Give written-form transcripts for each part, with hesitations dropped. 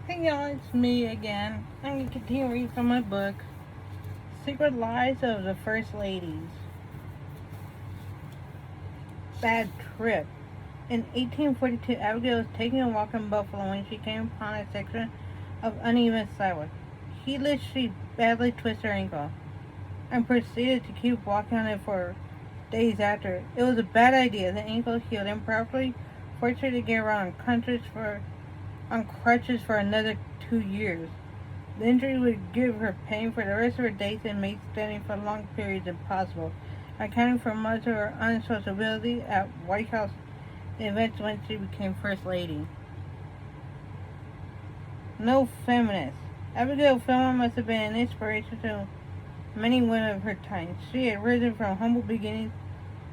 Hey y'all, it's me again. I'm gonna continue reading from my book, Secret Lives of the First Ladies. Bad Trip. In 1842, Abigail was taking a walk in Buffalo when she came upon a section of uneven sidewalk. Heedless, she badly twisted her ankle and proceeded to keep walking on it for days after. It was a bad idea. The ankle healed improperly, forced her to get around on crutches for another 2 years. The injury would give her pain for the rest of her days and make standing for long periods impossible, accounting for much of her unsociability at White House events when she became First Lady. No feminist. Abigail Fillmore must have been an inspiration to many women of her time. She had risen from humble beginnings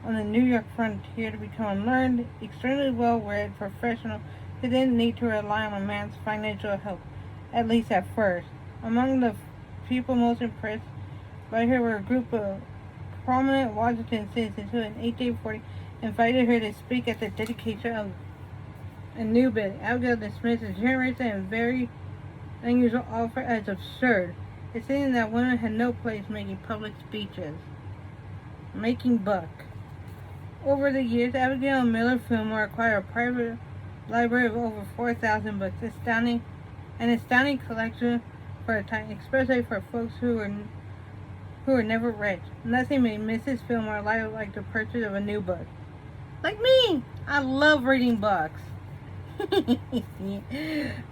on the New York frontier to become a learned, extremely well-read professional who didn't need to rely on a man's financial help, at least at first. Among the people most impressed by her were a group of prominent Washington citizens who in 1840 invited her to speak at the dedication of a new building. Abigail dismissed the generous and very unusual offer as absurd. It seemed that women had no place making public speeches. Making buck. Over the years, Abigail and Miller Fillmore acquired a private library of over 4,000 books, an astounding collection for a time, especially for folks who were never rich. Nothing made Mrs. Fillmore like the purchase of a new book. Like me, I love reading books. Me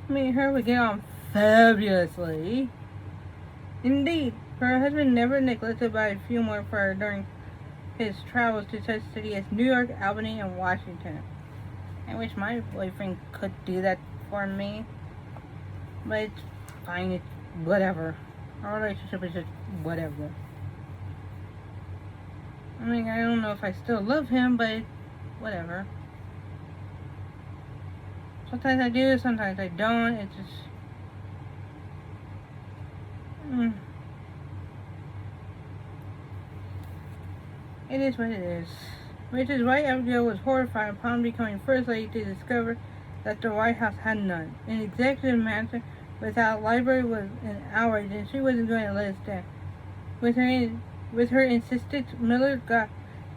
and her would get on fabulously. Indeed, her husband never neglected to buy a few more for her during his travels to such cities as New York, Albany, and Washington. I wish my boyfriend could do that for me. But it's fine, it's whatever. Our relationship is just whatever. I mean, I don't know if I still love him, but whatever. Sometimes I do, sometimes I don't. It's just... It is what it is. Which is why Abigail was horrified upon becoming First Lady to discover that the White House had none. An executive mansion without a library was an outrage, and she wasn't going to let it stand. With her insistence, Miller got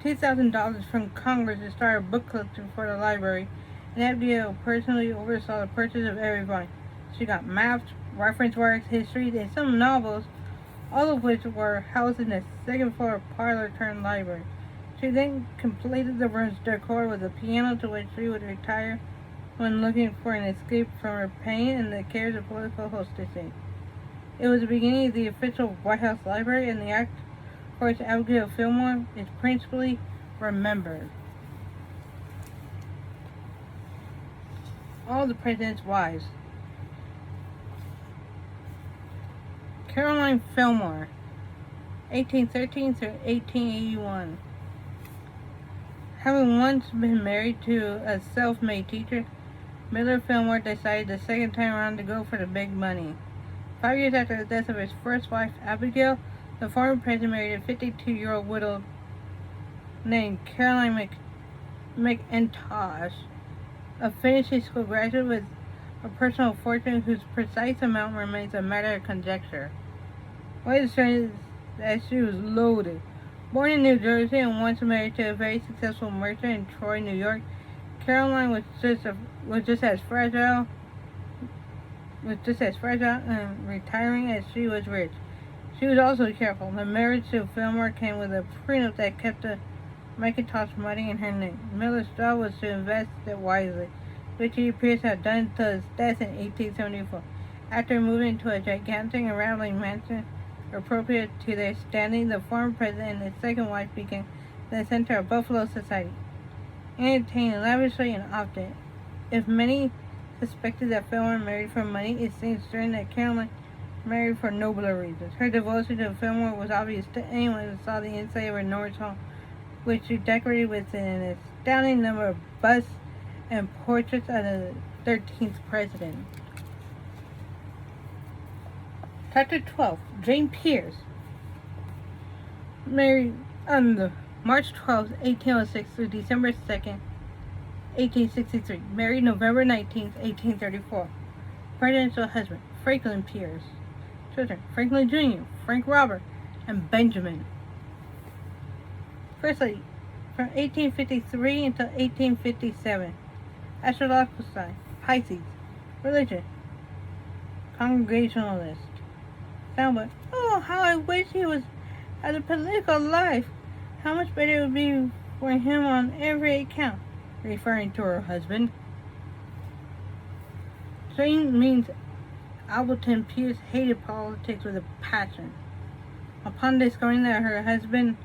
$2,000 from Congress to start a book collection for the library, and Abigail personally oversaw the purchase of every volume. She got maps, reference works, histories, and some novels, all of which were housed in the second floor parlor-turned-library. She then completed the room's decor with a piano to which she would retire when looking for an escape from her pain and the cares of political hostessing. It was the beginning of the official White House Library, and the act for which Abigail Fillmore is principally remembered. All the President's Wives. Caroline Fillmore, 1813 through 1881. Having once been married to a self-made teacher, Miller Fillmore decided the second time around to go for the big money. 5 years after the death of his first wife, Abigail, the former president married a 52-year-old widow named Caroline McIntosh, a finishing school graduate with a personal fortune whose precise amount remains a matter of conjecture. What is strange is that she was loaded. Born in New Jersey and once married to a very successful merchant in Troy, New York, Caroline was just as fragile and retiring as she was rich. She was also careful. The marriage to Fillmore came with a prenup that kept the McIntosh money in her name. Miller's job was to invest it wisely, which he appears to have done until his death in 1874. After moving to a gigantic and rambling mansion appropriate to their standing, the former president and his second wife became the center of Buffalo society, entertained lavishly and often. If many suspected that Fillmore married for money, it seems certain that Caroline married for nobler reasons. Her devotion to Fillmore was obvious to anyone who saw the inside of her Norwich home, which she decorated with an astounding number of busts and portraits of the 13th president. Chapter 12. Jane Pierce. Married on the March 12, 1806 through December 2nd, 1863. Married November 19, 1834. presidential husband, Franklin Pierce. Children, Franklin Jr., Frank Robert, and Benjamin. First Lady, from 1853 until 1857. Astrological sign, Pisces. Religion, Congregationalist. Soundbite, oh, how I wish he was had a political life. How much better it would be for him on every account. Referring to her husband. Jane means Albleton Pierce hated politics with a passion. Upon discovering that her husband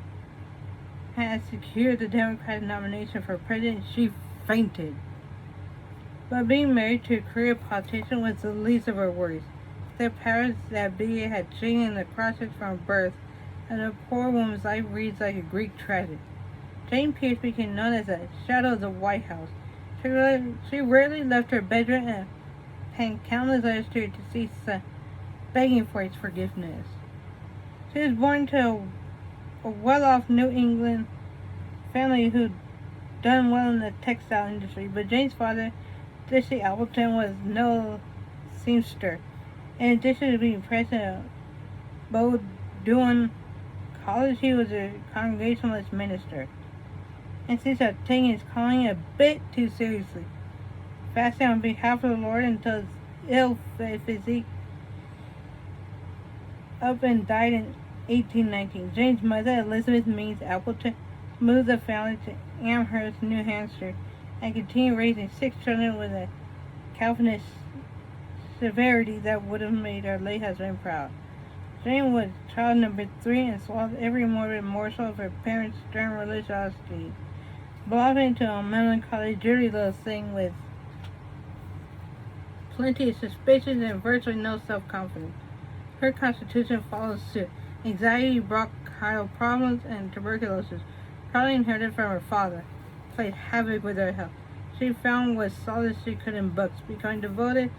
had secured the Democratic nomination for president, she fainted. But being married to a career politician was the least of her worries. The powers that be had Jane in the crosses from birth, and the poor woman's life reads like a Greek tragedy. Jane Pierce became known as the Shadow of the White House. She rarely left her bedroom and penned countless letters to her deceased son, begging for his forgiveness. She was born to a well-off New England family who'd done well in the textile industry, but Jane's father, Dicey Albleton, was no seamster. In addition to being president of Bowdoin College, he was a Congregationalist minister, and seems to have taken his calling a bit too seriously, fasting on behalf of the Lord until his ill physique up and died in 1819. Jane's mother, Elizabeth Means Appleton, moved the family to Amherst, New Hampshire, and continued raising 6 children with a Calvinist severity that would have made her late husband proud. Jane was child number 3 and swallowed every morbid morsel of her parents' stern religiosity, belonging to a melancholy, dirty little thing with plenty of suspicions and virtually no self-confidence. Her constitution follows suit. Anxiety, bronchial problems, and tuberculosis, probably inherited from her father, played havoc with her health. She found what solace she could in books, becoming a devoted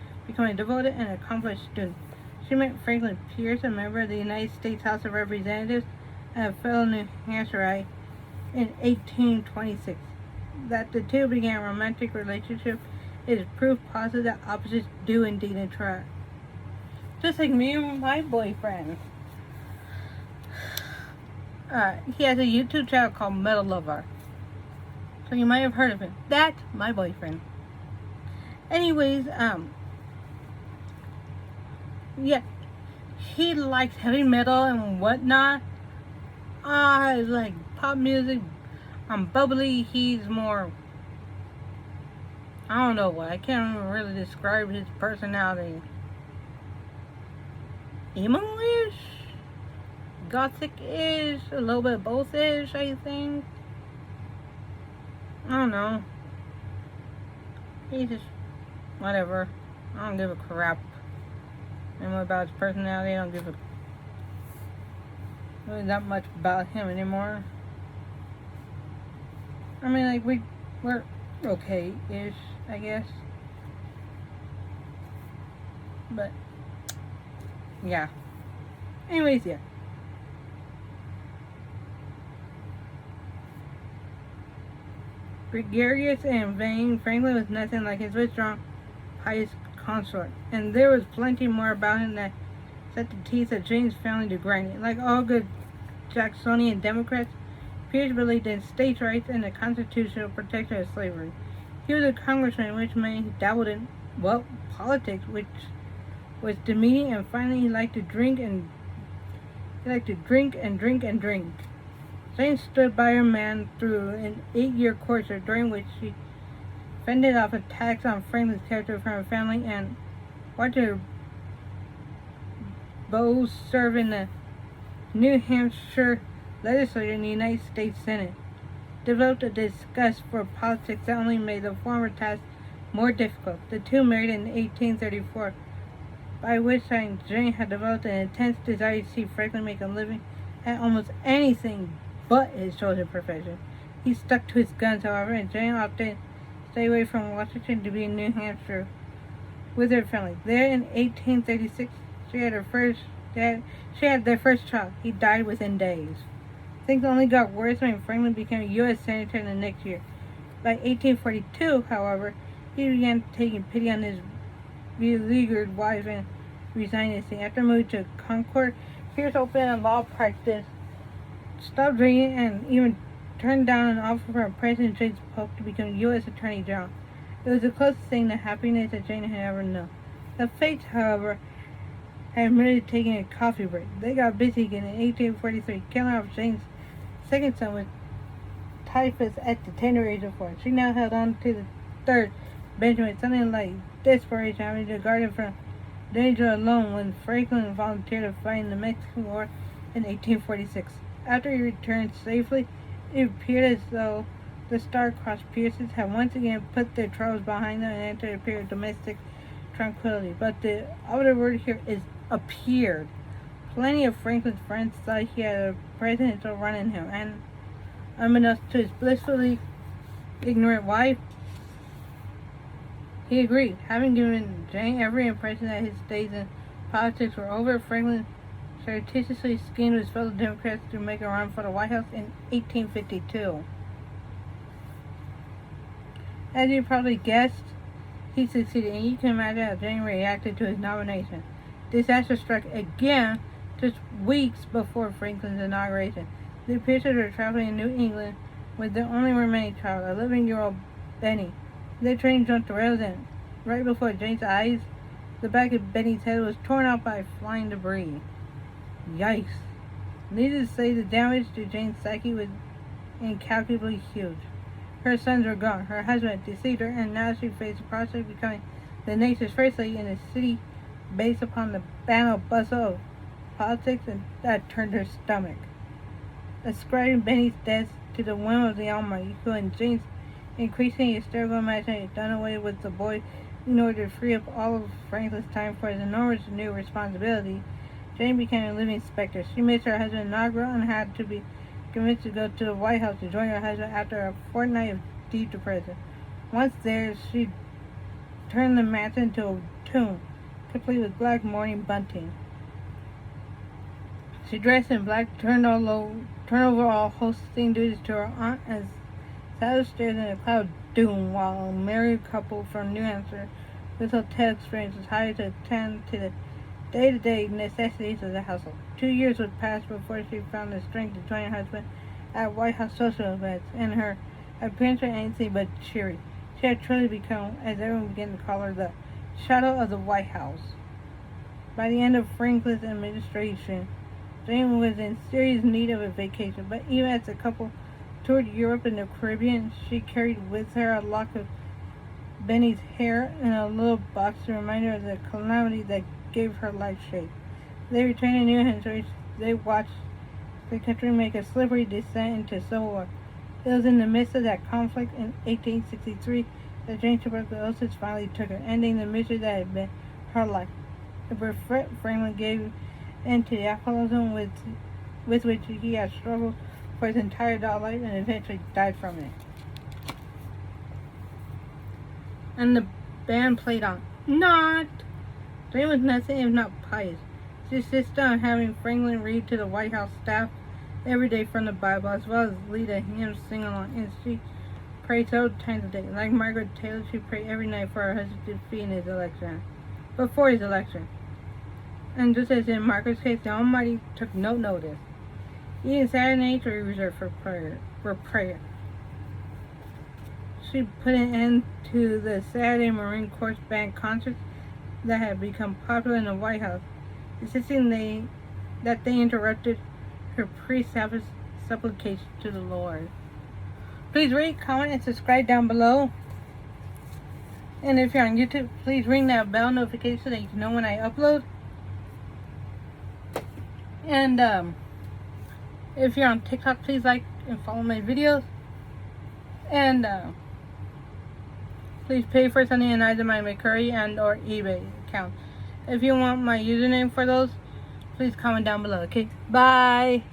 and accomplished student. She met Franklin Pierce, a member of the United States House of Representatives and a fellow New Hampshireite, in 1826. That the two began a romantic relationship is proof positive that opposites do indeed attract. Just like me and my boyfriend. He has a YouTube channel called Metal Lover. So you might have heard of him. That's my boyfriend. Anyways, yeah, he likes heavy metal and whatnot. I like pop music. I'm bubbly. He's more, I don't know what. I can't even really describe his personality. Emo-ish? Gothic-ish? A little bit both-ish, I think. I don't know. He's just, whatever. I don't give a crap anymore about his personality. I don't give a really that much about him anymore. I mean, like, we're okay-ish, I guess. But, yeah. Anyways, yeah. Gregarious and vain, Franklin was nothing like his withdrawn, pious consort, and there was plenty more about him that set the teeth of Jane's family to grinding. Like all good Jacksonian Democrats, Pierce believed in states' rights and the constitutional protection of slavery. He was a congressman, which meant he dabbled in, well, politics, which was demeaning, and finally he liked to drink and drink. Jane stood by her man through an 8-year courtship, during which she fended off attacks on Franklin's character from her family and watched her beaux serve in the New Hampshire legislature in the United States Senate. Developed a disgust for politics that only made the former task more difficult. The two married in 1834, by which time Jane had developed an intense desire to see Franklin make a living at almost anything but his chosen profession. He stuck to his guns, however, and Jane opted to stay away from Washington to be in New Hampshire with her family. There in 1836, she had their first child. He died within days. Things only got worse when Franklin became a U.S. Senator in the next year. By 1842, however, he began taking pity on his beleaguered wife and resigned his seat. After moving to Concord, Pierce opened a law practice, stopped drinking, and even turned down an offer from President James Polk to become U.S. Attorney General. It was the closest thing to happiness that Jane had ever known. The Fates, however, had merely taken a coffee break. They got busy again in 1843, killing off Jane's second son with typhus at the tender age of 4. She now held on to the third, Benjamin, something like desperation, having to guard him from danger alone when Franklin volunteered to fight in the Mexican War in 1846. After he returned safely, it appeared as though the star-crossed Pierces had once again put their troubles behind them and entered a period of domestic tranquility. But the operative word here is appeared. Plenty of Franklin's friends thought he had a presidential run in him, and unbeknownst to his blissfully ignorant wife, he agreed. Having given Jane every impression that his days in politics were over, Franklin surreptitiously schemed with his fellow Democrats to make a run for the White House in 1852. As you probably guessed, he succeeded, and you can imagine how Jane reacted to his nomination. Disaster struck again just weeks before Franklin's inauguration. The Pierces were traveling in New England with their only remaining child, a 11-year-old Benny. Their train jumped the rails, and right before Jane's eyes, the back of Benny's head was torn out by flying debris. Yikes. Needless to say, the damage to Jane's psyche was incalculably huge. Her sons were gone, her husband deceived her, and now she faced the prospect of becoming the nation's first lady in a city based upon the banal bustle of politics, and that turned her stomach. Ascribing Benny's death to the whim of the Almighty, who in Jane's increasingly hysterical imagination had done away with the boy in order to free up all of Franklin's time for his enormous new responsibility, Jane became a living specter. She missed her husband inaugural and had to be convinced to go to the White House to join her husband after a fortnight of deep depression. Once there, she turned the mansion into a tomb, complete with black mourning bunting. She dressed in black, turned over all hosting duties to her aunt, and sat upstairs in a cloud of doom while a married couple from New Hampshire with hotel experience was hired to attend to the day-to-day necessities of the household. 2 years would pass before she found the strength to join her husband at White House social events, and her appearance was anything but cheery. She had truly become, as everyone began to call her, the shadow of the White House. By the end of Franklin's administration, Jane was in serious need of a vacation, but even as the couple toured Europe and the Caribbean, she carried with her a lock of Benny's hair in a little box to remind her of the calamity that gave her life shape. They returned to New Hampshire. They watched the country make a slippery descent into civil war. It was in the midst of that conflict in 1863 that Jane's tuberculosis finally took her, ending the misery that had been her life. But Franklin gave in to the alcoholism with which he had struggled for his entire adult life and eventually died from it. And the band played on. Not! Jane was nothing if not pious. She insisted on having Franklin read to the White House staff every day from the Bible, as well as lead a hymn sing-along, and she prayed several times a day. Like Margaret Taylor, she prayed every night for her husband to defeat in his election, before his election. And just as in Margaret's case, the Almighty took no notice. Even Saturday nights were reserved for prayer. She put an end to the Saturday Marine Corps band concerts that had become popular in the White House, insisting that they interrupted her pre-Sabbath supplication to the Lord. Please rate, comment, and subscribe down below. And if you're on YouTube, please ring that bell notification so that you can know when I upload. And if you're on TikTok, please like and follow my videos. And please pay for something in either my Mercari and or eBay account. If you want my username for those, please comment down below. Okay, bye.